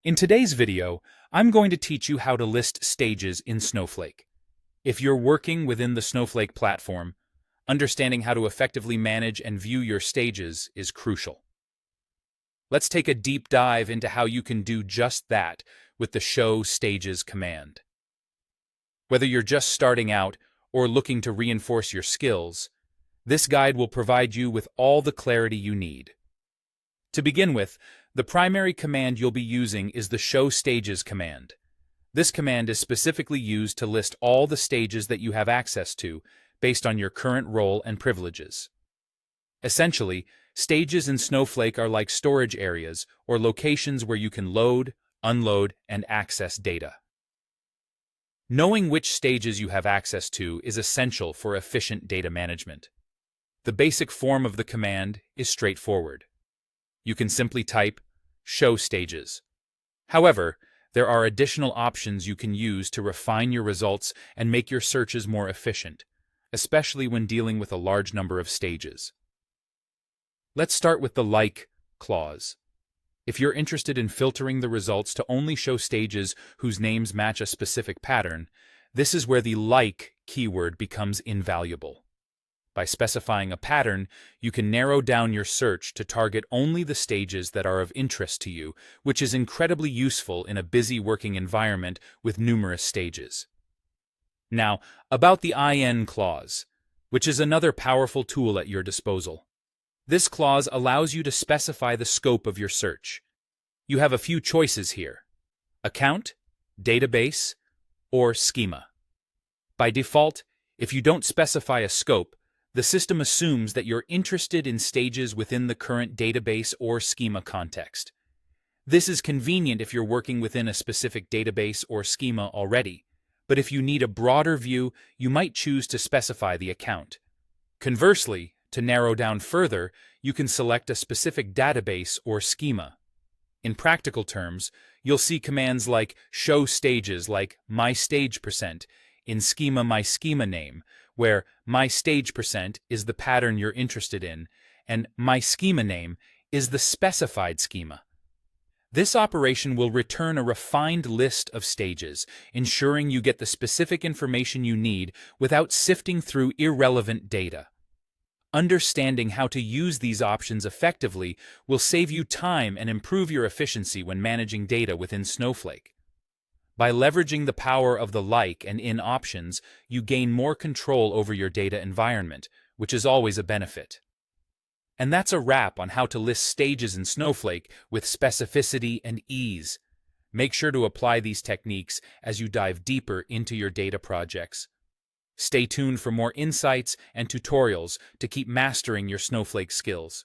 In today's video, I'm going to teach you how to list stages in Snowflake. If you're working within the Snowflake platform, understanding how to effectively manage and view your stages is crucial. Let's take a deep dive into how you can do just that with the Show Stages command. Whether you're just starting out or looking to reinforce your skills, this guide will provide you with all the clarity you need. To begin with, the primary command you'll be using is the Show Stages command. This command is specifically used to list all the stages that you have access to based on your current role and privileges. Essentially, stages in Snowflake are like storage areas or locations where you can load, unload, and access data. Knowing which stages you have access to is essential for efficient data management. The basic form of the command is straightforward. You can simply type Show Stages. However, there are additional options you can use to refine your results and make your searches more efficient, especially when dealing with a large number of stages. Let's start with the Like clause. If you're interested in filtering the results to only show stages whose names match a specific pattern, this is where the Like keyword becomes invaluable. By specifying a pattern, you can narrow down your search to target only the stages that are of interest to you, which is incredibly useful in a busy working environment with numerous stages. Now, about the IN clause, which is another powerful tool at your disposal. This clause allows you to specify the scope of your search. You have a few choices here: account, database, or schema. By default, if you don't specify a scope, the system assumes that you're interested in stages within the current database or schema context. This is convenient if you're working within a specific database or schema already, but if you need a broader view, you might choose to specify the account. Conversely, to narrow down further, you can select a specific database or schema. In practical terms, you'll see commands like show stages like myStage% in schema mySchema_name, where myStage% is the pattern you're interested in, and mySchema_name is the specified schema. This operation will return a refined list of stages, ensuring you get the specific information you need without sifting through irrelevant data. Understanding how to use these options effectively will save you time and improve your efficiency when managing data within Snowflake. By leveraging the power of the Like and In options, you gain more control over your data environment, which is always a benefit. And that's a wrap on how to list stages in Snowflake with specificity and ease. Make sure to apply these techniques as you dive deeper into your data projects. Stay tuned for more insights and tutorials to keep mastering your Snowflake skills.